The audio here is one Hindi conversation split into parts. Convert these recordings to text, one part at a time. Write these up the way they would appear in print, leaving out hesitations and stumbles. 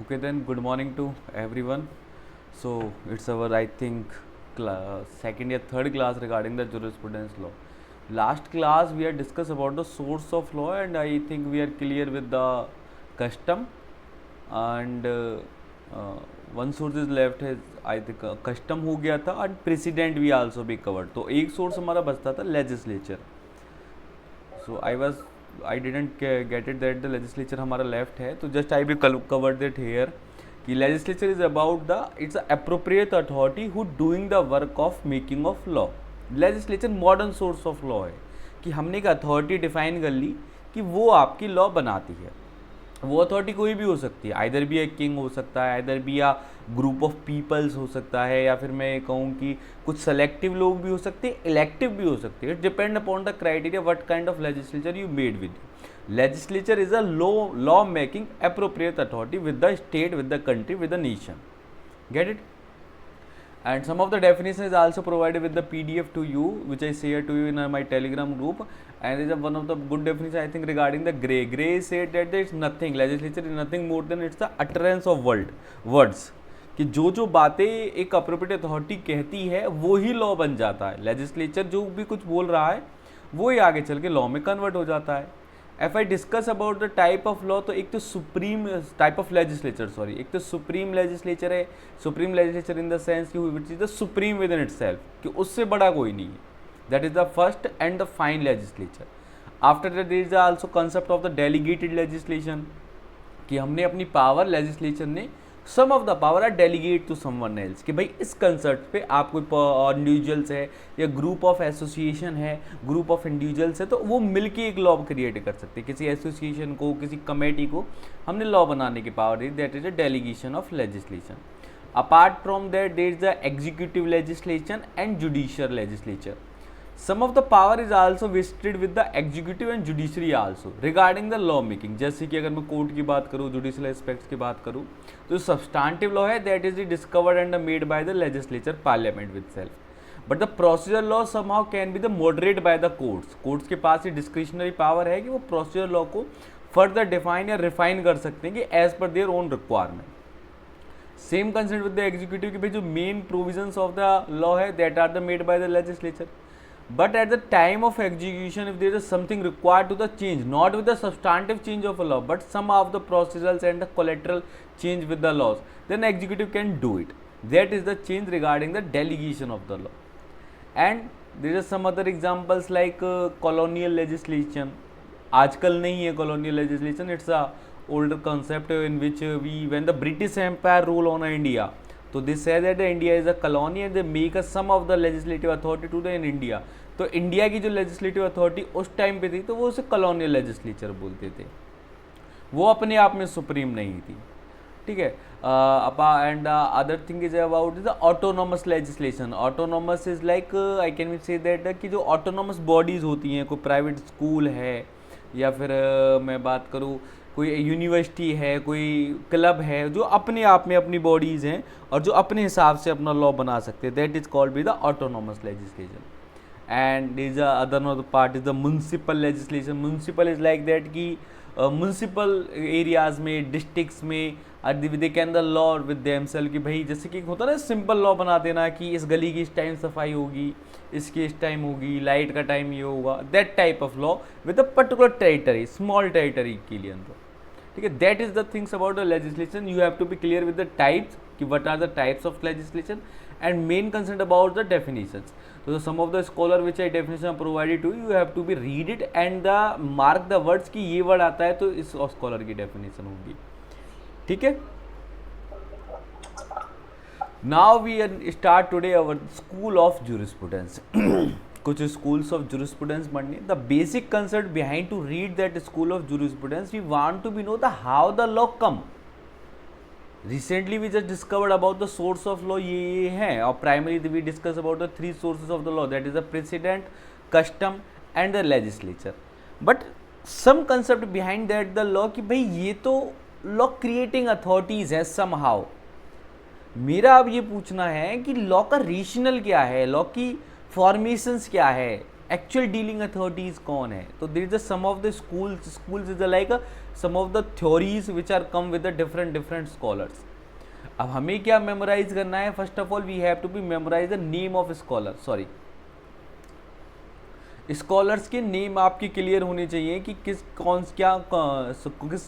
Okay, then good morning to everyone. So it's our, I think, second or third class regarding the jurisprudence law. Last class we had discussed about the source of law, and I think we are clear with the custom. And uh, one source is left है, आई थिंक कस्टम हो गया था, एंड प्रेसिडेंट भी आल्सो भी कवर्ड. तो एक सोर्स हमारा बचता था legislature. So I didn't get it that the legislature हमारा लेफ्ट है, तो just I be covered that here कि legislature is about the it's appropriate authority who doing the work of making of law. Legislature modern source of law है कि हमने एक अथॉरिटी डिफाइन कर ली कि वो आपकी लॉ बनाती है. वो अथॉरिटी कोई भी हो सकती है, आइदर भी एक किंग हो सकता है, आइदर भी या ग्रुप ऑफ पीपल्स हो सकता है, या फिर मैं कहूँ कि कुछ सेलेक्टिव लोग भी हो सकते हैं, इलेक्टिव भी हो सकते हैं. It depend upon the criteria what kind of legislature you made with. Legislature is a law making appropriate authority with the state, with the country, with the nation. Get it? And some of the definition is also provided with the PDF to you, which I share to you in my Telegram group. And is one of the good definition, I think, regarding the gray. Gray said that there is nothing, legislature is nothing more than it's the utterance of words. कि जो जो बातें एक अप्रोप्रिएट अथॉरिटी कहती है वो ही लॉ बन जाता है. लेजिस्लेचर जो भी कुछ बोल रहा है वो ही आगे चल के लॉ में कन्वर्ट हो जाता है. If I discuss about the type of law, तो एक तो supreme type of legislature, sorry, एक तो सुप्रीम लेजिस्लेचर है. Supreme legislature in the sense कि which is the supreme within itself, कि उससे बड़ा कोई नहीं है. That is the first and the fine legislature. After that there is also concept of the delegated legislation, कि हमने अपनी पावर, लेजिस्लेचर ने some of the power are delegate to someone else, कि भाई इस कंसेप्ट पे आप कोई इंडिविजुअल्स है या ग्रुप ऑफ एसोसिएशन है, ग्रुप ऑफ इंडिविजुअल्स है, तो वो मिलके एक लॉ क्रिएट कर सकते हैं. किसी एसोसिएशन को, किसी कमेटी को हमने लॉ बनाने की पावर दी. That is a delegation of legislation. Apart from that there is the executive legislation and judicial legislature. Some of the power is also vested with the executive and judiciary also regarding the law making. जैसे कि अगर मैं कोर्ट की बात करूँ, जुडिशियल एस्पेक्ट्स की बात करूँ, तो सब्सटेंटिव लॉ है that is discovered and made by the legislature, parliament with self. But the procedure law somehow can be the moderate by the courts. Courts के पास ये डिस्क्रिशनरी पावर है कि वो प्रोसीजर लॉ को फर्दर डिफाइन या रिफाइन कर सकते हैं कि as per their own requirement. Same concept with the executive कि भाई जो main provisions of the law है that are the made by the legislature. But at the time of execution, if there is something required to the change, not with the substantive change of a law, but some of the procedurals and the collateral change with the laws, then executive can do it. That is the change regarding the delegation of the law. And there are some other examples like colonial legislation. आजकल नहीं है colonial legislation. It's a older concept in which when the British Empire rule on India, तो they say that India is a colony and they make a some of the legislative authority to the in India. तो इंडिया की जो लेजिस्लेटिव अथॉरिटी उस टाइम पे थी, तो वो उसे कॉलोनियल लेजिस्लेचर बोलते थे. वो अपने आप में सुप्रीम नहीं थी. ठीक है. And other thing is about the autonomous legislation. Autonomous is like I can say that कि जो ऑटोनोमस बॉडीज़ होती हैं, कोई प्राइवेट स्कूल है, या फिर मैं बात करूँ कोई यूनिवर्सिटी है, कोई क्लब है, जो अपने आप में अपनी बॉडीज़ हैं और जो अपने हिसाब से अपना लॉ बना सकते हैं. That is called be the autonomous legislation. And is other part is the municipal legislation. Municipal is like that कि म्यूनसिपल एरियाज़ में, डिस्ट्रिक्ट्स में they can the law with themselves, कि भाई जैसे कि होता है ना सिंपल लॉ बना देना कि इस गली की इस टाइम सफाई होगी, इसकी इस टाइम होगी, लाइट का टाइम ये होगा. That type of law with a particular territory, small territory के लिए. ठीक है. That is the things about the legislation. You have to be clear with the types कि what are the types of legislation and main consent about the definitions. So some of the scholar which I definition are provided to you have to be read it and the mark the words कि ये word आता है तो इस स्कॉलर की डेफिनेशन होगी. ठीक है. Now we start today our school of jurisprudence. कुछ schools of jurisprudence पढ़नी. The basic concept behind to read that school of jurisprudence, we want to be know the how the law come. Recently we just discovered about the source of law, ये हैं. और primary we discuss about the three sources of the law, that is the precedent, custom and the legislature. But some concept behind that the law कि भाई ये तो लॉ क्रिएटिंग अथॉरिटीज है सम हाउ. मेरा अब ये पूछना है कि लॉ का रेशनल क्या है, लॉ की फॉर्मेशंस क्या है, एक्चुअल डीलिंग अथॉरिटीज कौन है? तो there is some of the schools is like some of the theories which are come with the different scholars. अब हमें क्या मेमोराइज करना है? First of all we have to be memorize the name of scholar. Sorry, scholars के नेम आपके क्लियर होने चाहिए कि किस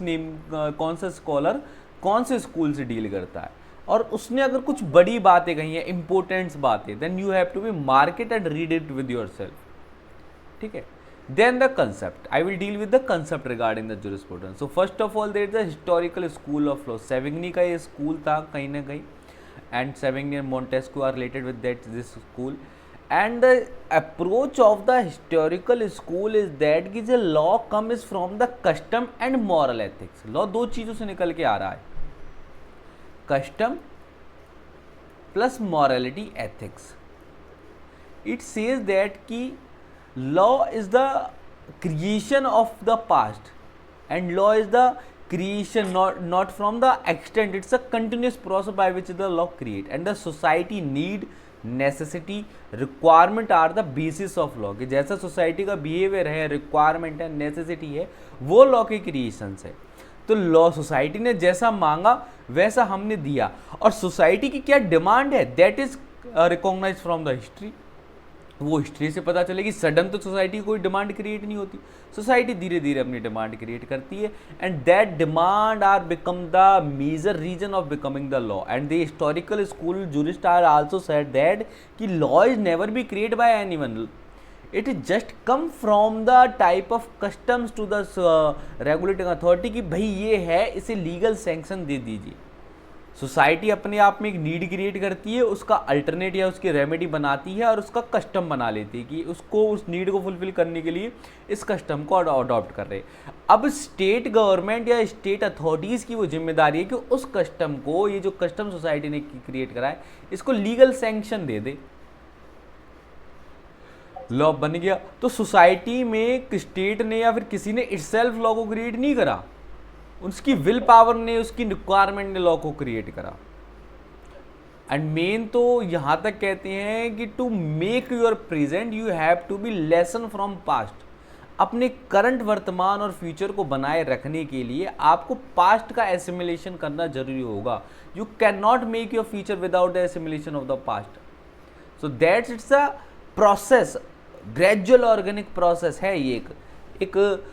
नेम कौन सा स्कॉलर कौन से स्कूल से डील करता है. और उसने अगर कुछ बड़ी बातें कही हैं, इंपॉर्टेंट बातें, then you have to be mark it and read it with yourself. ठीक है. Then the concept, I will deal with the concept regarding the jurisprudence. So first of all there is the historical school of law. Savigny का ये स्कूल था कहीं ना कहीं, and Savigny and Montesquieu are related with that this school. And the approach of the historical school is that कि जो law comes from the custom and moral ethics. law दो चीज़ों से निकल के आ रहा है, custom plus morality ethics. It says that कि law is the creation of the past and law is the creation not from the extent. It's a continuous process by which the law create and the society need, necessity, requirement are the basis of law. कि जैसा सोसाइटी का बिहेवियर है, रिक्वायरमेंट है, नेसेसिटी है, वो लॉ के क्रिएशंस है. तो लॉ सोसाइटी ने जैसा मांगा वैसा हमने दिया. और सोसाइटी की क्या डिमांड है, that is recognize from the history. वो हिस्ट्री से पता चलेगी. सडन तो सोसाइटी की कोई डिमांड क्रिएट नहीं होती. सोसाइटी धीरे धीरे अपनी डिमांड क्रिएट करती है, and that demand are become the major reason of becoming the law. And the historical school jurist are also said that कि law is never be create by anyone. It is just come from the type of customs to the regulating authority कि भाई ये है, इसे लीगल सैंक्शन दे दीजिए. सोसाइटी अपने आप में एक नीड क्रिएट करती है, उसका अल्टरनेट या उसकी रेमेडी बनाती है और उसका कस्टम बना लेती है कि उसको उस नीड को फुलफिल करने के लिए इस कस्टम को अडॉप्ट कर रहे हैं. अब स्टेट गवर्नमेंट या स्टेट अथॉरिटीज़ की वो जिम्मेदारी है कि उस कस्टम को, ये जो कस्टम सोसाइटी ने क्रिएट करा है, इसको लीगल सैंक्शन दे दे. लॉ बन गया. तो सोसाइटी में स्टेट ने या फिर किसी ने इटसेल्फ लॉ को क्रिएट नहीं करा, उसकी विल पावर ने, उसकी रिक्वायरमेंट ने लॉ को क्रिएट करा. एंड मेन तो यहां तक कहते हैं कि to make your present you have to be lesson from past. अपने करंट, वर्तमान और फ्यूचर को बनाए रखने के लिए आपको पास्ट का एसिमिलेशन करना जरूरी होगा. You can not make your future without the assimilation of the past. So that's it's a process, gradual organic process है. ये एक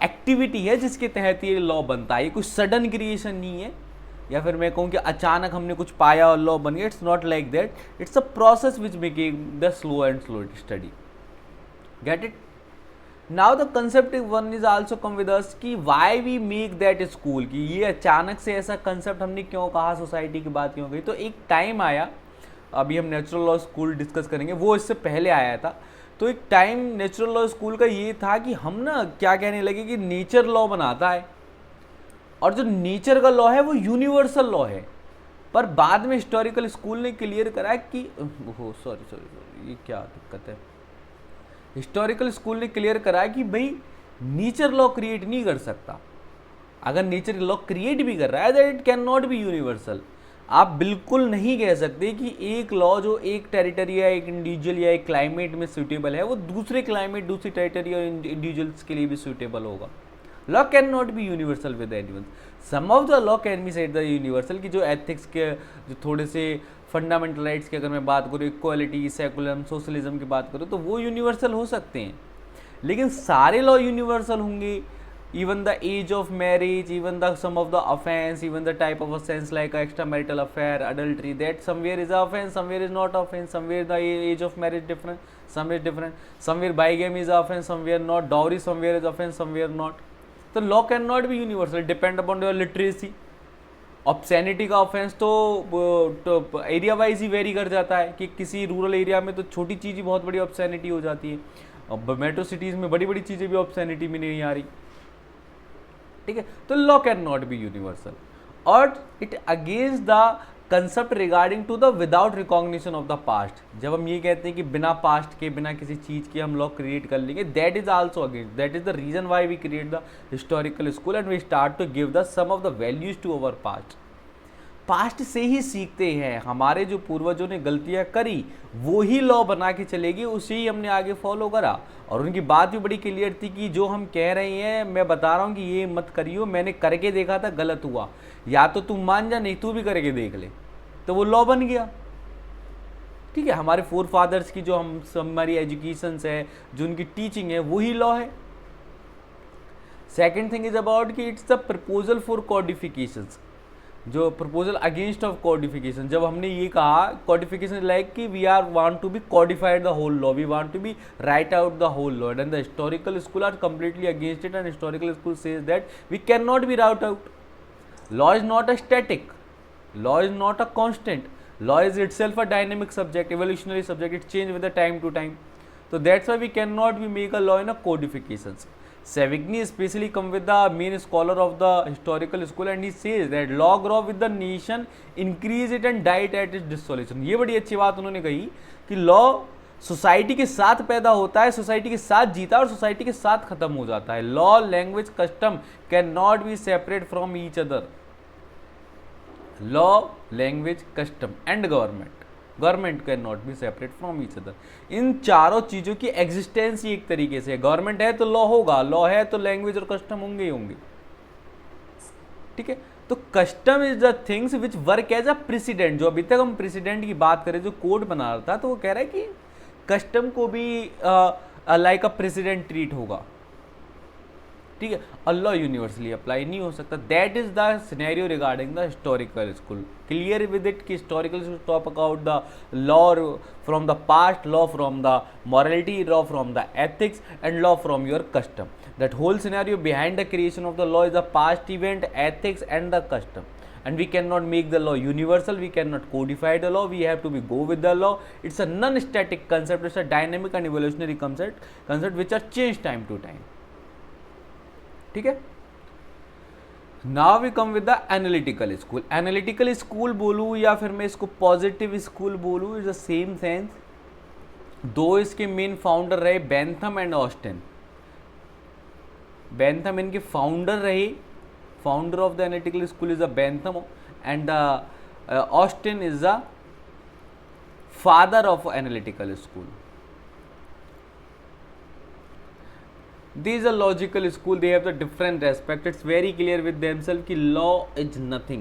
एक्टिविटी है जिसके तहत ये लॉ बनता है. ये कोई सडन क्रिएशन नहीं है, या फिर मैं कहूँ कि अचानक हमने कुछ पाया और लॉ बन गया. It's not like that. It's a process which making the slow and slow study. Get it? Now the concept one is also come with us कि why we make that school. कि ये अचानक से ऐसा कंसेप्ट हमने क्यों कहा, सोसाइटी की बात क्यों गई. तो एक टाइम आया, अभी हम नेचुरल लॉ स्कूल डिस्कस करेंगे, वो इससे पहले आया था. तो एक टाइम नेचुरल लॉ स्कूल का ये था कि हम ना क्या कहने लगे कि नेचर लॉ बनाता है, और जो नेचर का लॉ है वो यूनिवर्सल लॉ है. पर बाद में हिस्टोरिकल स्कूल ने क्लियर करा कि सॉरी ये क्या दिक्कत है. हिस्टोरिकल स्कूल ने क्लियर करा कि भाई नेचर लॉ क्रिएट नहीं कर सकता. अगर नेचर लॉ क्रिएट भी कर रहा है that it can not be universal. आप बिल्कुल नहीं कह सकते कि एक लॉ जो एक टेरिटरी या एक इंडिविजुअल या एक क्लाइमेट में सूटेबल है वो दूसरे क्लाइमेट, दूसरी टेरिटरी और इंडिविजुअल्स के लिए भी सूटेबल होगा. Law can not be universal with anyone. Some of the law can be said the universal. की जो एथिक्स के जो थोड़े से फंडामेंटल राइट्स की अगर मैं बात करूँ, इक्वालिटी, सेकुलरिज्म, सोशलिज्म की बात करूँ, तो वो यूनिवर्सल हो सकते हैं. लेकिन सारे लॉ यूनिवर्सल होंगे? even the age of marriage, even the some of the offense, even the type of offense like extramarital affair, adultery, that somewhere is offense, somewhere is not offense, somewhere the age of marriage different, somewhere different, somewhere bigamy is offense, somewhere not, dowry somewhere is offense, somewhere not. So law cannot be universal, depend upon your literacy. ऑब्सैनिटी का ऑफेंस तो एरिया वाइज ही वेरी कर जाता है कि किसी रूरल एरिया में तो छोटी चीज़ ही बहुत बड़ी ऑब्सैनिटी हो जाती है, अब मेट्रो सिटीज़ में बड़ी बड़ी चीज़ें भी ऑब्सैनिटी में नहीं आ रही. ठीक है. तो law can not be universal और it against the concept regarding to the without recognition of the past. जब हम ये कहते हैं कि बिना पास्ट के, बिना किसी चीज़ के हम लॉ क्रिएट कर लेंगे, that is also against, that is the reason why we create the historical school and we start to give the some of the values to our past. Past से ही सीखते हैं, हमारे जो पूर्वजों ने गलतियां करी वो ही लॉ बना के चलेगी, उसे ही हमने आगे फॉलो करा। और उनकी बात भी बड़ी क्लियर थी कि जो हम कह रहे हैं, मैं बता रहा हूँ कि ये मत करियो, मैंने करके देखा था गलत हुआ, या तो तू मान जा, नहीं तू भी करके देख ले, तो वो लॉ बन गया। ठीक है, हमारे फोर फादर्स की जो हमारी एजुकेशन है, जो उनकी टीचिंग है, वही लॉ है। सेकेंड थिंग इज अबाउट कि it's the proposal for codification, जो प्रपोजल अगेंस्ट ऑफ कॉडिफिकेशन। जब हमने ये कहा कॉडिफिकेशन लाइक कि we are want to be codified the whole law, we want to be write out the whole law, and the historical school are completely against it, and historical school says that we can not be wrote out. Law is not a static, law is not a constant, law is itself a dynamic subject, evolutionary subject, it change with the time to time, so that's why we cannot be make a law in a codifications. Savigny especially come with the main scholar of the historical school, and he says that law grow with the nation, increase it and died at its dissolution. ये बड़ी अच्छी बात उन्होंने कही कि लॉ सोसाइटी के साथ पैदा होता है, सोसाइटी के साथ जीता और सोसाइटी के साथ खत्म हो जाता है। Law, language, custom can not be separate from each other. Law, language, custom and government can not be separate from each other. इन चारों चीज़ों की एग्जिस्टेंस ही एक तरीके से, गवर्नमेंट है तो लॉ होगा, लॉ है तो लैंग्वेज और कस्टम होंगे ही होंगे। ठीक है, तो custom is the things which work as a precedent. जो अभी तक हम प्रेसिडेंट की बात करें, जो कोड बना रहा था, तो वो कह रहा है कि कस्टम को भी लाइक अ प्रेसिडेंट ट्रीट होगा। ठीक है, अल्लाह यूनिवर्सली अप्लाई नहीं हो सकता। That is the scenario regarding the historical school. Clear with it कि historical top about the law from the past, law from the morality, law from the ethics and law from your custom. That whole scenario behind the creation of the law is the past event, ethics and the custom, and we cannot make the law universal, we cannot codify the law, we have to be go with the law. It's a non-static concept, it's a dynamic and evolutionary concept which are changed time to time. ठीक है, now we come with the analytical school. Analytical school बोलूँ या फिर मैं इसको पॉजिटिव स्कूल बोलूँ, इज द सेम सेंस। दो इसके मेन फाउंडर रहे बेंथम एंड ऑस्टिन। बेंथम इनके फाउंडर रहे, founder of the analytical school is the Bentham, and the Austin is the father of analytical school. These are logical school, they have the different aspect. It's very clear with themselves कि law is nothing,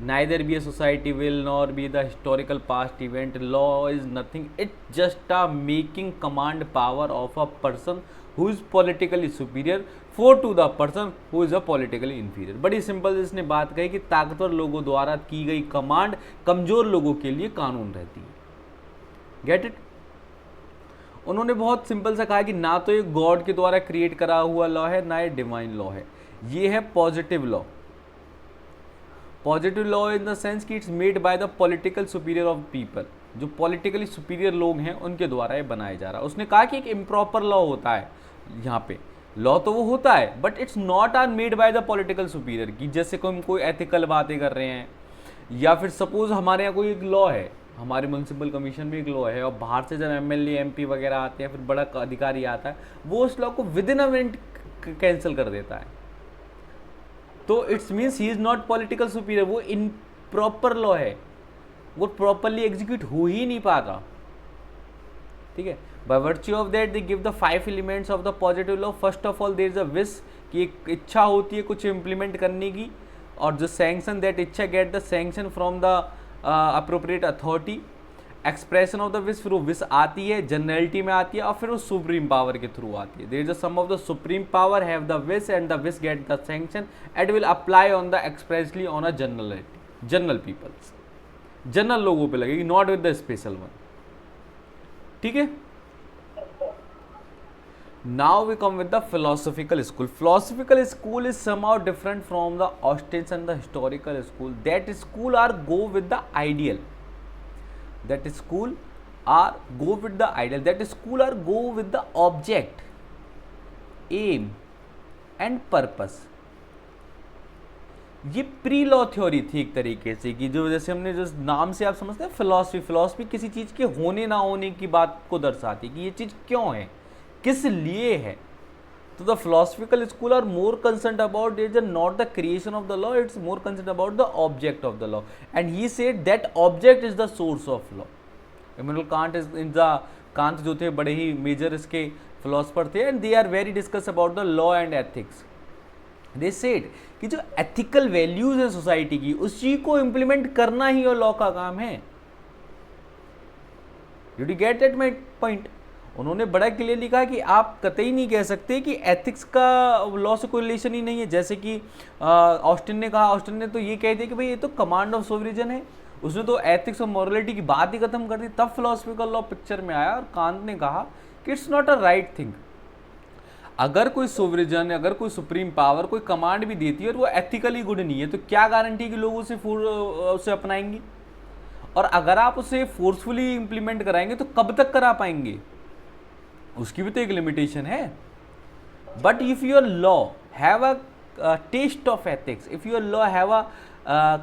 neither be a society will nor be the historical past event. Law is nothing, it's just a making command power of a person who is politically superior for to the person who is a politically inferior. बड़ी सिंपल इसने बात कही कि ताकतवर लोगों द्वारा की गई कमांड कमजोर लोगों के लिए कानून रहती है। Get it? उन्होंने बहुत सिंपल सा कहा कि ना तो ये गॉड के द्वारा क्रिएट करा हुआ लॉ है, ना ये डिवाइन लॉ है, ये है positive law. Positive law in the sense कि it's made by the political superior of people, जो पॉलिटिकली सुपीरियर लोग हैं उनके द्वारा ये बनाया जा रहा है। उसने कहा कि एक इम्प्रॉपर लॉ होता है, यहाँ पे लॉ तो वो होता है but it's not are made by the political superior, कि जैसे कोई एथिकल बातें कर रहे हैं, या फिर सपोज हमारे यहाँ कोई एक लॉ है, हमारे म्यूनसिपल कमीशन में एक लॉ है, और बाहर से जब एमएलए एमपी वगैरह आते हैं, फिर बड़ा अधिकारी आता है, वो उस लॉ को with in a minute cancel कर देता है, तो it's means he is not political superior, वो इम्प्रॉपर लॉ है, वो प्रॉपरली एग्जीक्यूट हो ही नहीं पाता। ठीक है, by virtue of that they give the 5 elements of the positive law. First of all there is a wish, कि एक इच्छा होती है कुछ इम्प्लीमेंट करने की, और जो सैंक्शन, दैट इच्छा gate the sanction from the appropriate authority. Expression of the wish, फिर वो विश आती है, जनरलिटी में आती है, और फिर वो सुप्रीम पावर के थ्रू आती है। There is a some of the supreme power have the wish and the wish get the sanction and will apply on the expressly on a generality, general peoples, general लोगों पे लगेगी, not with the special one. ठीक है, now we come with the philosophical school. Philosophical school is somehow different from the Austin's and the historical school. That school are go with the ideal. That school are go with the ideal. That school are go with the object, aim and purpose. ये प्री लॉ थ्योरी थी एक तरीके से, कि जो जैसे हमने जो नाम से आप समझते हैं फिलॉसफी, फिलॉसफी किसी चीज़ के होने ना होने की बात को दर्शाती, कि ये चीज़ क्यों है, किस लिए है, So the philosophical school are more concerned about it not the creation of the law, it's more concerned about the object of the law. And he said that object is the source of law. Immanuel Kant is in the Kant जो थे बड़े ही मेजर इसके फिलोसफर थे, and they are very discuss about the law and ethics. They said कि जो एथिकल वैल्यूज है सोसाइटी की, उसी को इम्प्लीमेंट करना ही और लॉ का काम है. Did you get that my point? उन्होंने बड़ा क्लियरली कहा कि आप कतई नहीं कह सकते कि एथिक्स का लॉ से कोई रिलेशन ही नहीं है. जैसे कि ऑस्टिन ने कहा, ऑस्टिन ने तो ये कह दिया कि भाई ये तो कमांड ऑफ सोवरिजन है, उसने तो एथिक्स और मॉरलिटी की बात ही खत्म कर दी. तब फिलोसफिकल लॉ पिक्चर में आया और कांत ने कहा कि it's not a right thing. अगर कोई सोवरिजन, अगर कोई सुप्रीम पावर कोई कमांड भी देती है और वो एथिकली गुड नहीं है, तो क्या गारंटी कि लोग उसे अपनाएंगे? और अगर आप उसे फोर्सफुली इंप्लीमेंट कराएंगे तो कब तक करा पाएंगे? उसकी भी तो एक लिमिटेशन है. But if your law have a test of ethics, if your law have a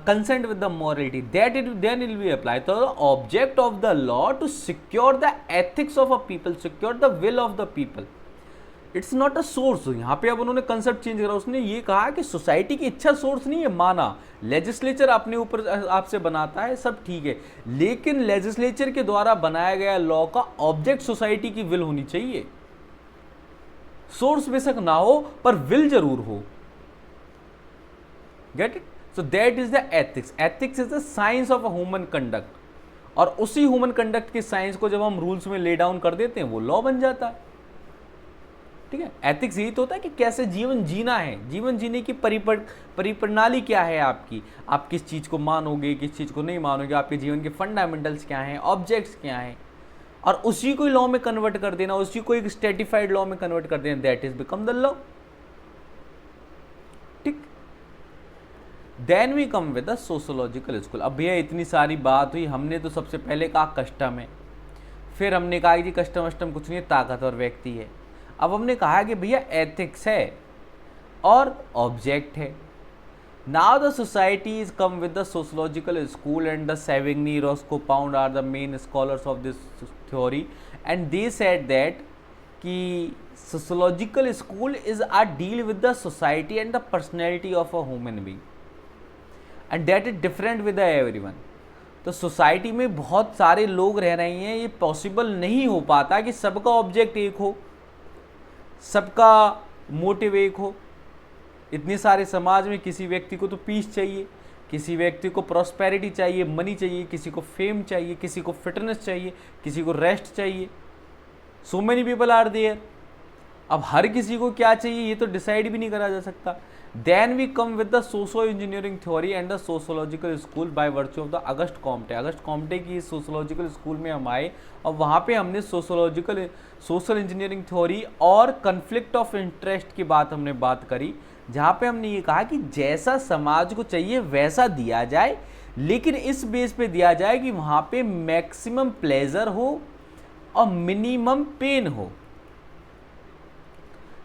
consent with the morality, that then it will be applied. So the object of the law to secure the ethics of a people, secure the will of the people. It's not a source. यहाँ पे अब उन्होंने कंसेप्ट चेंज करा. उसने ये कहा कि सोसाइटी की इच्छा सोर्स नहीं है. माना लेजिस्लेचर अपने ऊपर आपसे बनाता है, सब ठीक है, लेकिन लेजिस्लेचर के द्वारा बनाया गया लॉ का ऑब्जेक्ट सोसाइटी की विल होनी चाहिए. सोर्स बेशक ना हो पर विल जरूर हो. Get it? So that is the ethics. Ethics is the science of a human conduct. और उसी ह्यूमन कंडक्ट के साइंस को जब हम रूल्स में ले डाउन कर देते हैं, वो लॉ बन जाता है. ठीक है. एथिक्स यही तो होता है कि कैसे जीवन जीना है, जीवन जीने की परिप्रणाली क्या है आपकी, आप किस चीज़ को मानोगे, किस चीज़ को नहीं मानोगे, आपके जीवन के फंडामेंटल्स क्या हैं, ऑब्जेक्ट्स क्या हैं, और उसी को लॉ में कन्वर्ट कर देना, उसी को एक स्टेटिफाइड लॉ में कन्वर्ट कर देना, that is become the law. ठीक. Then we come with the sociological school. अब भैया इतनी सारी बात हुई, हमने तो सबसे पहले कहा कस्टम है, फिर हमने कहा कि कस्टम वस्टम कुछ नहीं है, ताकतवर व्यक्ति है. अब हमने कहा कि भैया एथिक्स है और ऑब्जेक्ट है. Now the society is come with the sociological school and the Savigny, Roscoe Pound are the main scholars of this theory, and they said that कि sociological school is a deal with the society and the personality of a human being, and that is different with everyone. तो सोसाइटी में बहुत सारे लोग रह रहे हैं, ये पॉसिबल नहीं हो पाता कि सबका ऑब्जेक्ट एक हो, सबका मोटिव एक हो. इतने सारे समाज में किसी व्यक्ति को तो पीस चाहिए, किसी व्यक्ति को प्रॉस्पेरिटी चाहिए, मनी चाहिए, किसी को फेम चाहिए, किसी को फिटनेस चाहिए, किसी को रेस्ट चाहिए. So many people are there. अब हर किसी को क्या चाहिए ये तो डिसाइड भी नहीं करा जा सकता. Then we come with the socio-engineering theory and the sociological school by virtue of the Auguste Comte. August Comte की सोशोलॉजिकल स्कूल में हम आए और वहाँ पे हमने सोशल इंजीनियरिंग थ्योरी और कन्फ्लिक्ट ऑफ इंटरेस्ट की हमने बात करी, जहाँ पे हमने ये कहा कि जैसा समाज को चाहिए वैसा दिया जाए, लेकिन इस बेस पे दिया जाए कि वहाँ पे मैक्सिमम प्लेजर हो और मिनिमम पेन हो.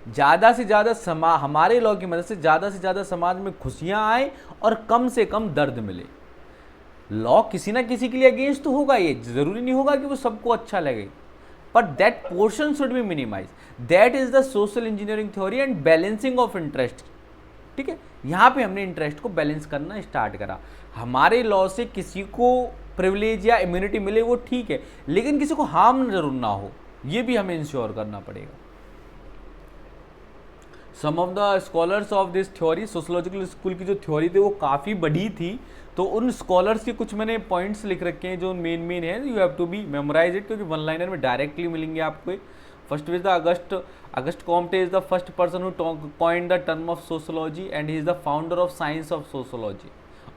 ज़्यादा से ज़्यादा हमारे लॉ की मदद से ज़्यादा समाज में खुशियाँ आए और कम से कम दर्द मिले. लॉ किसी ना किसी के लिए अगेंस्ट तो होगा, ये ज़रूरी नहीं होगा कि वो सबको अच्छा लगे, पर that portion should be minimize. That is the social engineering theory and balancing of interest. ठीक है. यहाँ पे हमने इंटरेस्ट को बैलेंस करना स्टार्ट करा. हमारे लॉ से किसी को प्रिविलेज या इम्यूनिटी मिले वो ठीक है, लेकिन किसी को हार्म जरूर ना हो, ये भी हमें इंश्योर करना पड़ेगा. Some of the scholars of this theory, sociological school की जो थ्योरी थी वो काफ़ी बड़ी थी, तो उन स्कॉलर्स के कुछ मैंने पॉइंट्स लिख रखे हैं जो मेन है. You have to be memorize it, क्योंकि वन लाइनर में डायरेक्टली मिलेंगे आपको. First is the August Comte is the first person who coined the term of sociology and he is the founder of science of sociology.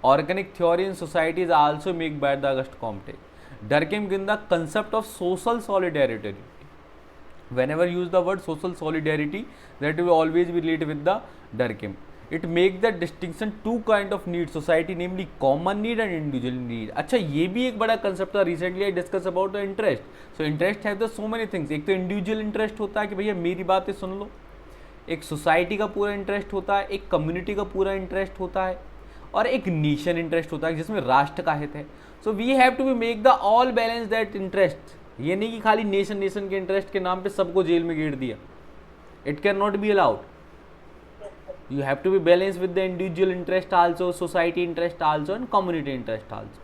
Organic theory in society is also make by the August Comte. Durkheim given the concept of social solidarity. Whenever use the word social solidarity, that will always be related with the Durkheim. It make the distinction two kind of needs society, namely common need and individual need. अच्छा, ये भी एक बड़ा concept था. Recently I discuss about the interest. So interest have the so many things. एक तो individual interest होता है कि भैया मेरी बातें सुन लो, एक सोसाइटी का पूरा इंटरेस्ट होता है, एक कम्युनिटी का पूरा इंटरेस्ट होता है, और एक नेशन इंटरेस्ट होता है जिसमें राष्ट्र का हित है. So we have to be make the all balance that interest. ये नहीं कि खाली नेशन के इंटरेस्ट के नाम पे सबको जेल में गिर दिया. It cannot be allowed. You have to be balanced with the individual interest also, society interest also, and community interest also.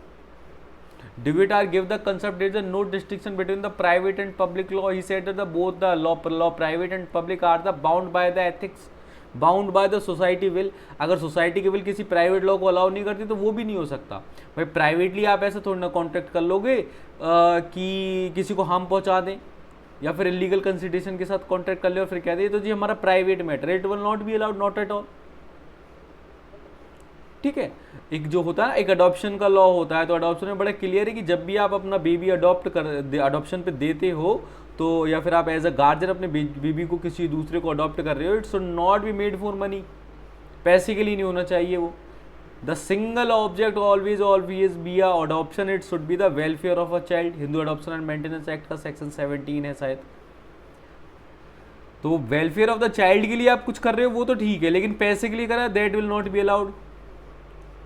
De Guattari gave the concept there is no distinction between the private and public law. He said that both the law private and public are the bound by the ethics, bound by the society will. अगर सोसाइटी की विल किसी प्राइवेट लॉ को अलाउ नहीं करती तो वो भी नहीं हो सकता. भाई प्राइवेटली आप ऐसे थोड़ी ना कॉन्ट्रैक्ट कर लोगे कि किसी को हार्म पहुंचा दें, या फिर इलीगल कंसिडरेशन के साथ कॉन्ट्रैक्ट कर ले और फिर कह दे तो जी हमारा private matter, it will not be allowed, not at all. ठीक है. एक जो होता है ना, एक अडॉप्शन का लॉ होता है, तो अडॉप्शन में बड़ा क्लियर है कि जब भी आप अपना बेबी अडॉप्शन पे देते हो तो, या फिर आप एज अ गार्जियन अपने बेबी को किसी दूसरे को अडॉप्ट कर रहे हो, it should not be made for money. पैसे के लिए नहीं होना चाहिए वो. The single object always be a adoption, it should be the welfare of a child. Hindu adoption and maintenance act का सेक्शन 17 है शायद. तो वेलफेयर ऑफ द चाइल्ड के लिए आप कुछ कर रहे हो वो तो ठीक है, लेकिन पैसे के लिए कर रहा है, that will not be allowed.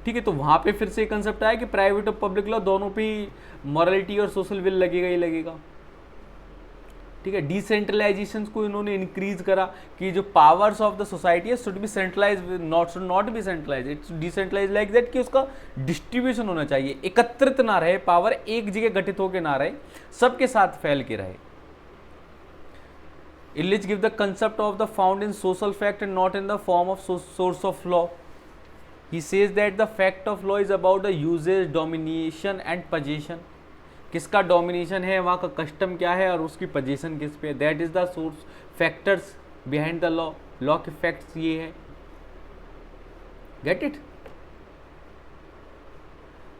ठीक है. तो वहां पे फिर से कंसेप्ट आया कि प्राइवेट और पब्लिक लॉ दोनों पे मॉरलिटी और सोशल विल लगेगा ही लगेगा. ठीक है. डिसेंट्रलाइजेशन को इन्होंने इंक्रीज करा कि जो पावर्स ऑफ द सोसाइटी है should be centralize, should not be centralize, it's decentralize like that कि उसका डिस्ट्रीब्यूशन होना चाहिए, एकत्रित ना रहे, पावर एक जगह घटित होकर ना रहे, सबके साथ फैल के रहे. Illich give the concept of the found in social fact and not in the form of source of law. He says that the fact of law is about the usage, domination and possession. किसका डोमिनेशन है, वहाँ का कस्टम क्या है और उसकी पोजीशन किस पे, that is the source factors behind the law. Law के फैक्ट्स ये है. Get it.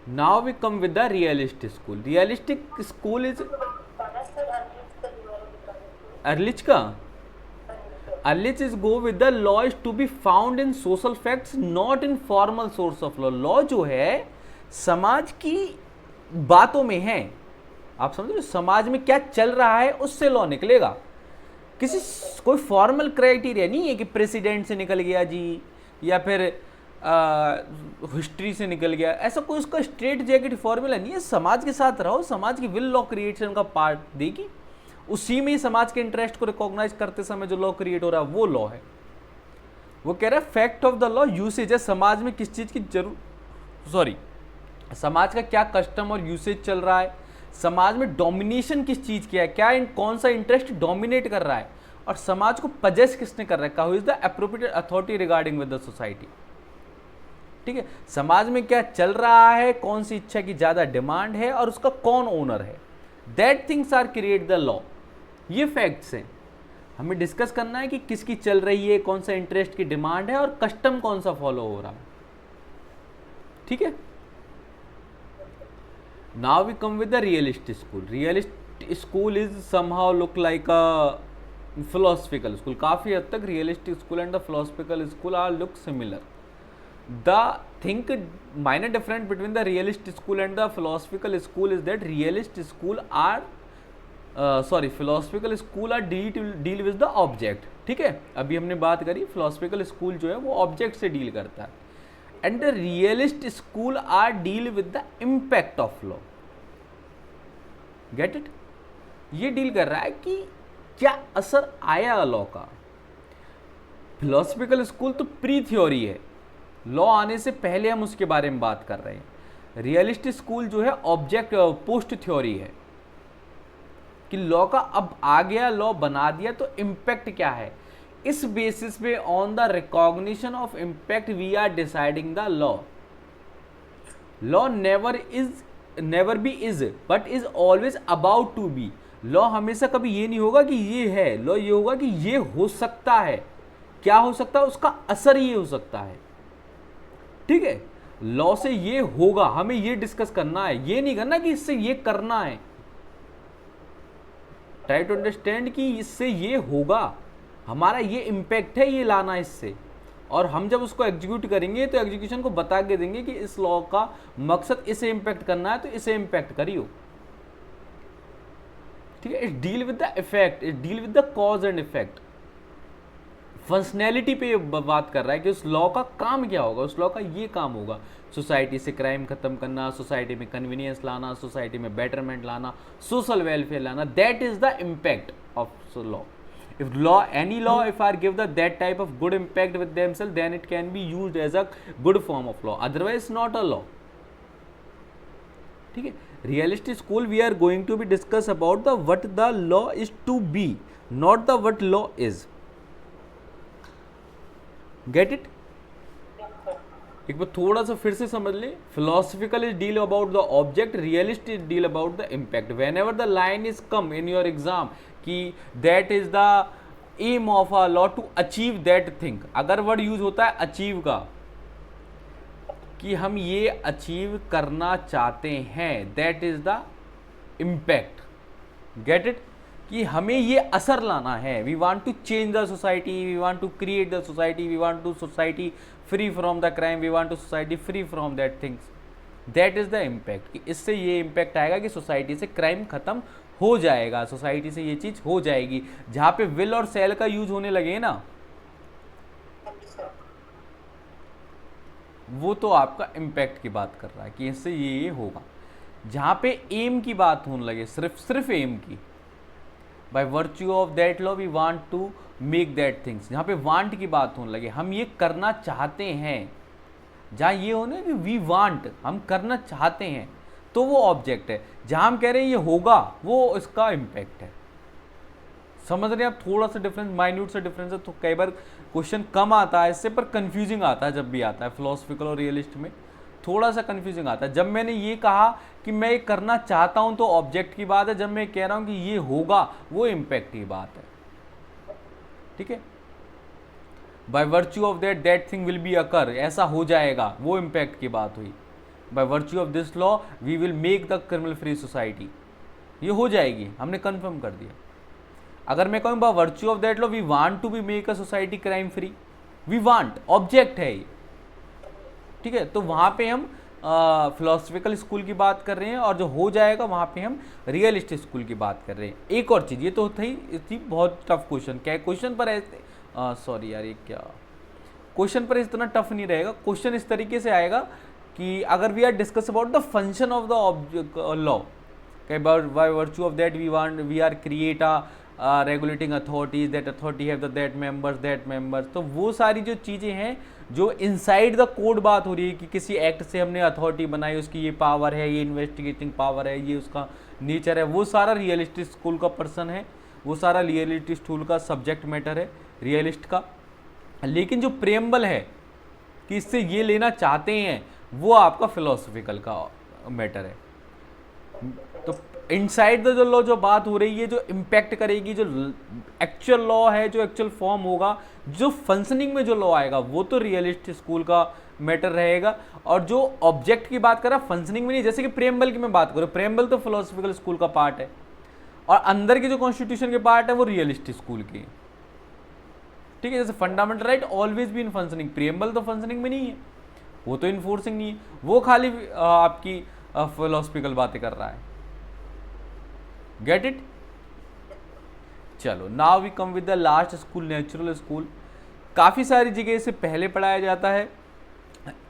Now we come with the realistic school. Realistic school is Ehrlich का. Ehrlich is go with the law is to be found in social facts not in formal source of law. Law जो है समाज की बातों में है, आप समझ रहे हो, समाज में क्या चल रहा है उससे लॉ निकलेगा. किसी कोई फॉर्मल क्राइटेरिया नहीं है कि प्रेसिडेंट से निकल गया जी, या फिर हिस्ट्री से निकल गया, ऐसा कोई उसका स्ट्रेट जैकेट फॉर्मूला नहीं है. समाज के साथ रहो, समाज की विल लॉ क्रिएशन का पार्ट देगी, उसी में ही समाज के इंटरेस्ट को रिकॉग्नाइज करते समय जो लॉ क्रिएट हो रहा है वो लॉ है. वो कह रहा है fact of the law usage है, समाज में किस चीज की समाज का क्या कस्टम और यूसेज चल रहा है, समाज में डोमिनेशन किस चीज की है, क्या कौन सा इंटरेस्ट डोमिनेट कर रहा है, और समाज को पजेस किसने कर रखा है, who is the appropriate authority regarding with the society. ठीक है. समाज में क्या चल रहा है, कौन सी इच्छा की ज्यादा डिमांड है और उसका कौन ओनर है, that things are create the law. ये फैक्ट्स हैं. हमें डिस्कस करना है कि किसकी चल रही है, कौन सा इंटरेस्ट की डिमांड है और कस्टम कौन सा फॉलो हो रहा है. ठीक है. Now we come with the realistic school. Realistic school is somehow look like a philosophical school. काफी हद तक realistic school and the philosophical school are look similar. The think minor difference between the realist school and the philosophical school is that realist school are philosophical school are deal with the object. ठीक है. अभी हमने बात करी philosophical school जो है वो object से डील करता है, and the realist school are deal with the impact of law. Get it? ये डील कर रहा है कि क्या असर आया लॉ का. philosophical school तो प्री थ्योरी है, लॉ आने से पहले हम उसके बारे में बात कर रहे हैं. रियलिस्टिक स्कूल जो है ऑब्जेक्ट पोस्ट थ्योरी है कि लॉ का अब आ गया, लॉ बना दिया तो इम्पैक्ट क्या है, इस बेसिस पे on the recognition of impact we are deciding the law. Law never be is but is always about to be. Law हमेशा कभी ये नहीं होगा कि ये है, लॉ ये होगा कि ये हो सकता है. क्या हो सकता है, उसका असर ये हो सकता है. ठीक है. लॉ से ये होगा, हमें ये डिस्कस करना है, ये नहीं करना कि इससे ये करना है. ट्राई टू अंडरस्टैंड कि इससे ये होगा, हमारा ये इम्पैक्ट है, ये लाना इससे, और हम जब उसको एग्जीक्यूट करेंगे तो एग्जीक्यूशन को बता के देंगे कि इस लॉ का मकसद इसे इम्पैक्ट करना है तो इसे इम्पैक्ट करियो. ठीक है. It deal with the effect, it deal with the cause and effect. Functionality पे बात कर रहा है कि उस लॉ का काम क्या होगा, उस लॉ का ये काम होगा, सोसाइटी से क्राइम खत्म करना, सोसाइटी में कन्वीनियंस लाना, सोसाइटी में बेटरमेंट लाना, सोशल वेलफेयर लाना. That is the impact of law. If law, any law, if I give the that type of good impact with themselves, then it can be used as a good form of law, otherwise not a law. ठीक है, realistic school we are going to be discuss about the what the law is to be, not the what law is. Get it? एक बार थोड़ा सा फिर से समझ ले. Philosophical is deal about the object, realist is deal about the impact. Whenever the line is come in your exam कि that is the aim of a law to achieve that thing, अगर वर्ड यूज होता है अचीव का, कि हम ये अचीव करना चाहते हैं, that is the impact. Get it? कि हमें ये असर लाना है. We want to change the society, we want to create the society, we want to society free from the crime, we want to society free from that things. That is the impact. कि इससे ये इम्पैक्ट आएगा कि सोसाइटी से क्राइम खत्म हो जाएगा, सोसाइटी से ये चीज हो जाएगी. जहां पे विल और सेल का यूज होने लगे ना, वो तो आपका इम्पैक्ट की बात कर रहा है कि इससे ये होगा. जहां पे एम की बात होने लगे, सिर्फ एम की, by virtue of that law we want to make that things. जहाँ पे वांट की बात होने लगे, हम ये करना चाहते हैं, जहाँ ये होने कि वी वांट, हम करना चाहते हैं, तो वो ऑब्जेक्ट है. जहाँ हम कह रहे हैं ये होगा, वो इसका इम्पैक्ट है. समझ रहे हैं आप? थोड़ा सा डिफरेंस, माइन्यूट सा डिफरेंस है. तो कई बार क्वेश्चन कम आता है इससे, पर कंफ्यूजिंग आता है जब भी आता है. फिलोसफिकल और रियलिस्ट में थोड़ा सा कंफ्यूजिंग आता है. जब मैंने ये कहा कि मैं ये करना चाहता हूं तो ऑब्जेक्ट की बात है, जब मैं कह रहा हूं कि ये होगा वो इम्पैक्ट की बात है. ठीक है? By virtue of that that thing will be occur, ऐसा हो जाएगा, वो इम्पैक्ट की बात हुई. By virtue of this law we will make the criminal free society, ये हो जाएगी, हमने कंफर्म कर दिया. अगर मैं कहूँ by virtue of that law we want to be make a society crime free, we want object है ये. ठीक है? तो वहां पे हम फिलोसफिकल स्कूल की बात कर रहे हैं, और जो हो जाएगा वहां पे हम रियलिस्टिक स्कूल की बात कर रहे हैं. एक और चीज, ये तो थी बहुत टफ क्वेश्चन. क्या क्वेश्चन पर ऐसे सॉरी यार, ये क्या क्वेश्चन पर इतना टफ नहीं रहेगा. क्वेश्चन इस तरीके से आएगा कि अगर we are discuss about the function of the object law, by virtue of that we are create a regulating authorities, that authority have the that members. तो वो सारी जो चीज़ें हैं जो इनसाइड द कोड बात हो रही है कि किसी एक्ट से हमने अथॉरिटी बनाई, उसकी ये पावर है, ये इन्वेस्टिगेटिंग पावर है, ये उसका नेचर है, वो सारा रियलिस्टिक स्कूल का पर्सन है, वो सारा रियलिस्टिक स्कूल का सब्जेक्ट मैटर है रियलिस्ट का. लेकिन जो प्रेम्बल है कि इससे ये लेना चाहते हैं, वो आपका फिलोसफिकल का मैटर है. तो इनसाइड द जो लॉ जो बात हो रही है, जो इम्पैक्ट करेगी, जो एक्चुअल लॉ है, जो एक्चुअल फॉर्म होगा, जो फंक्शनिंग में जो लॉ आएगा, वो तो रियलिस्टिक स्कूल का मैटर रहेगा. और जो ऑब्जेक्ट की बात कर रहा है फंक्शनिंग में नहीं, जैसे कि प्रेम्बल की मैं बात करूँ, प्रेम्बल तो फिलोसफिकल स्कूल का पार्ट है, और अंदर की जो कॉन्स्टिट्यूशन के पार्ट है वो रियलिस्टिक स्कूल की. ठीक है? जैसे fundamental right always be in functioning, preamble तो फंक्शनिंग में नहीं है, वो तो इन्फोर्सिंग नहीं है, वो खाली आपकी फिलोसफिकल बातें कर रहा है. Get it? चलो, now we come with the last school, natural school. काफ़ी सारी जगह इसे पहले पढ़ाया जाता है,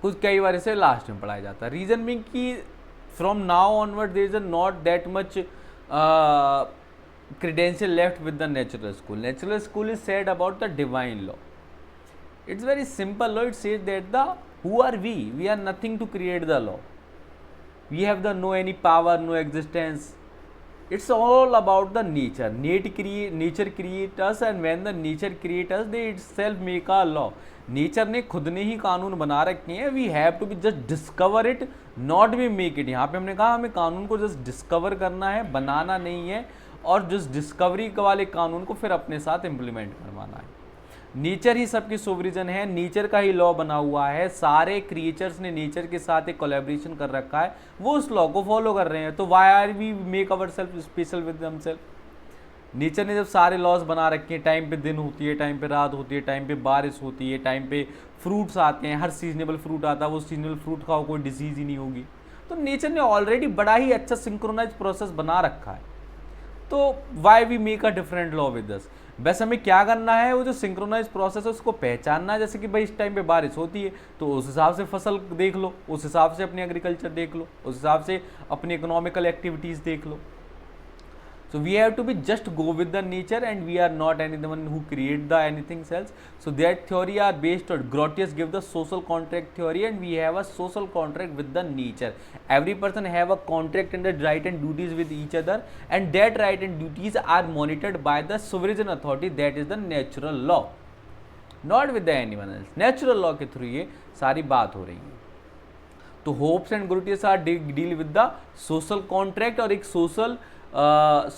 कुछ कई बार इसे लास्ट में पढ़ाया जाता है. रीजन मीन कि from now onward there is not that much credential left with the natural school. Natural school is said about the divine law. It's very simple law. It says that the who are we? We are nothing to create the law. We have the no any power, no existence. It's all about the nature. Nature create us, and when the nature create us, they itself make a law. Nature ने खुद ने ही कानून बना रखे हैं. We have to be just discover it, not be make it. यहाँ पे हमने कहा हमें कानून को जस्ट डिस्कवर करना है, बनाना नहीं है, और जिस डिस्कवरी वाले कानून को फिर अपने साथ इम्प्लीमेंट करवाना है. नेचर ही सबकी सोवरिजन है, नेचर का ही लॉ बना हुआ है. सारे क्रिएचर्स ने नेचर के साथ एक कोलैबोरेशन कर रखा है, वो उस लॉ को फॉलो कर रहे हैं. तो why are we make our self special with themselves? Nature ने जब सारे लॉज बना रखे हैं, टाइम पे दिन होती है, टाइम पे रात होती है, टाइम पे बारिश होती है, टाइम पे फ्रूट्स आते हैं, हर सीजनेबल फ्रूट आता है, वो सीजनेबल फ्रूट खाओ कोई डिजीज ही नहीं होगी. तो नेचर ने ऑलरेडी बड़ा ही अच्छा सिंक्रोनाइज प्रोसेस बना रखा है. तो why we make a different law with thus? बस हमें क्या करना है, वो जो सिंक्रोनाइज प्रोसेस है उसको पहचानना है. जैसे कि भाई इस टाइम पे बारिश होती है, तो उस हिसाब से फसल देख लो, उस हिसाब से अपनी एग्रीकल्चर देख लो, उस हिसाब से अपनी इकोनॉमिकल एक्टिविटीज़ देख लो. So we have to be just go with the nature, and we are not anyone who create the anything else. So that theory are based on Grotius give the social contract theory, and we have a social contract with the nature. Every person have a contract and the right and duties with each other, and that right and duties are monitored by the sovereign authority, that is the natural law, not with the anyone else. Natural law के थ्रू ये सारी बात हो रही है. तो Hobbes and Grotius are deal with the social contract और एक social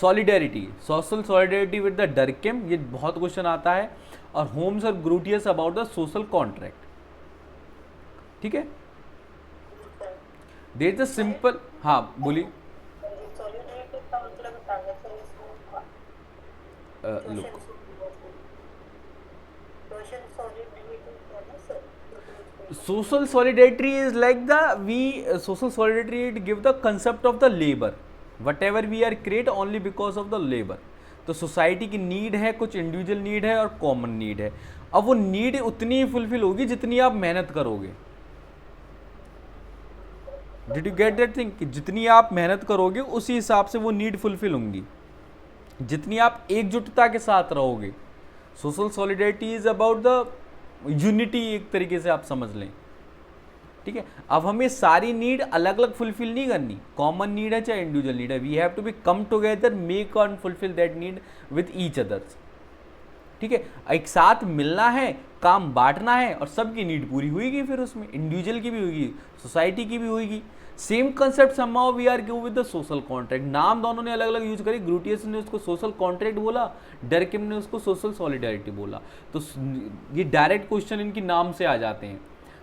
solidarity. Social solidarity with the Durkheim, ये बहुत क्वेश्चन आता है. और होम्स और Grotius about the social contract. ठीक है, देयर इज अ सिंपल. हाँ बोलिए. Look, social solidarity is like the social solidarity, it give the concept of the labor, whatever we are create only because of the labor. तो सोसाइटी की नीड है, कुछ इंडिविजुअल नीड है और कॉमन नीड है. अब वो नीड उतनी ही फुलफिल होगी जितनी आप मेहनत करोगे. Did you get that thing कि जितनी आप मेहनत करोगे उसी हिसाब से वो नीड फुलफिल होंगी, जितनी आप एकजुटता के साथ रहोगे. Social solidarity is about the unity, एक तरीके से आप समझ लें. ठीक है, अब हमें सारी नीड अलग अलग फुलफिल नहीं करनी. कॉमन नीड है चाहे इंडिविजुअल नीड है, we have to be come together, make and fulfil that need with each others. ठीक है, एक साथ मिलना है, काम बांटना है और सबकी नीड पूरी होगी. फिर उसमें इंडिविजुअल की भी होगी, सोसाइटी की भी होगी. Same concept somehow we are give with the social contract. नाम दोनों ने अलग अलग यूज करी. ग्रोटियस ने उसको सोशल कॉन्ट्रैक्ट बोला, डर्किम ने उसको सोशल सॉलिडेरिटी बोला. तो ये डायरेक्ट क्वेश्चन इनके नाम से आ जाते हैं.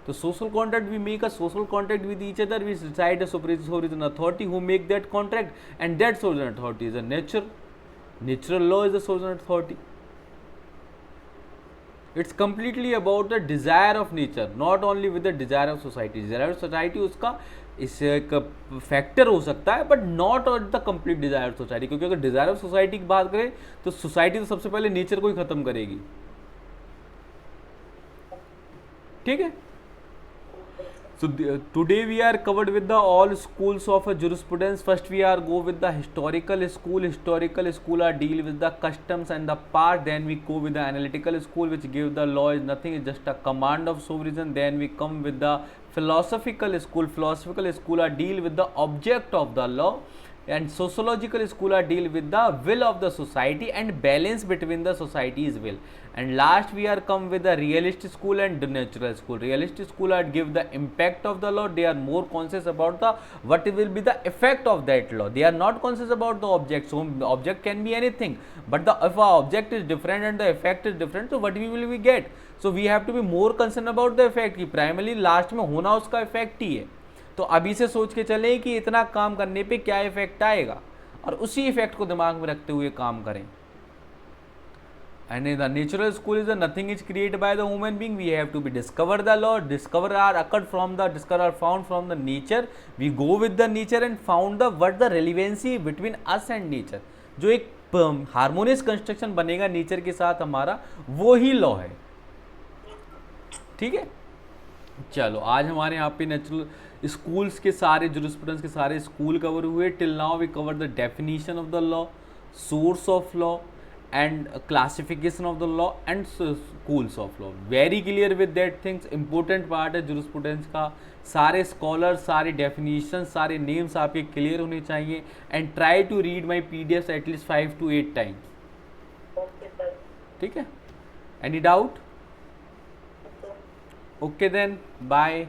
तो social contract, we make a social contract with each other, we decide a sovereign authority who make that contract, and that sovereign authority is a natural law is a sovereign authority. It's completely about the desire of nature, not only with the desire of society. Desire of society उसका इस एक फैक्टर हो सकता है, but not the complete desire of society. क्योंकि अगर डिजायर ऑफ सोसाइटी की बात करें तो सोसाइटी तो सबसे पहले नेचर को ही खत्म करेगी. ठीक है. So today we are covered with the all schools of jurisprudence. First we are go with the historical school. Historical school are deal with the customs and the past. Then we go with the analytical school, which give the law is nothing, it's just a command of sovereign. Then we come with the philosophical school. Philosophical school are deal with the object of the law, and sociological school are deal with the will of the society and balance between the society's will. And last we are come with the realist school and the natural school. Realist school are give the impact of the law. They are more conscious about the what will be the effect of that law. They are not conscious about the object. So object can be anything, but the if our object is different and the effect is different, so what will we get? So we have to be more concerned about the effect कि primarily last में होना उसका effect ही है. तो अभी से सोच के चलें कि इतना काम करने पे क्या इफेक्ट आएगा, और उसी इफेक्ट को दिमाग में रखते हुए काम करें. And in the natural school is nothing is created by the human being. We have to be discover the law, discover are occurred from the discover are found from the nature. We go with the nature and found the what the relevancy between us and nature. जो एक हार्मोनियस कंस्ट्रक्शन बनेगा नेचर के साथ हमारा, वो ही लॉ है. ठीक है. चलो आज हमारे यहाँ पे नेचुरल स्कूल्स के सारे जुरिस्प्रूडेंस के सारे स्कूल कवर हुए. Till now we cover the definition of the law, source of law, and classification of the law and schools of law. Very clear with that things. important part है jurisprudence का. सारे scholars, सारे definitions, सारे names आपके clear होने चाहिए. and try to read my PDFs at least 5 to 8 times. Okay sir. ठीक है. any doubt? Okay then, bye.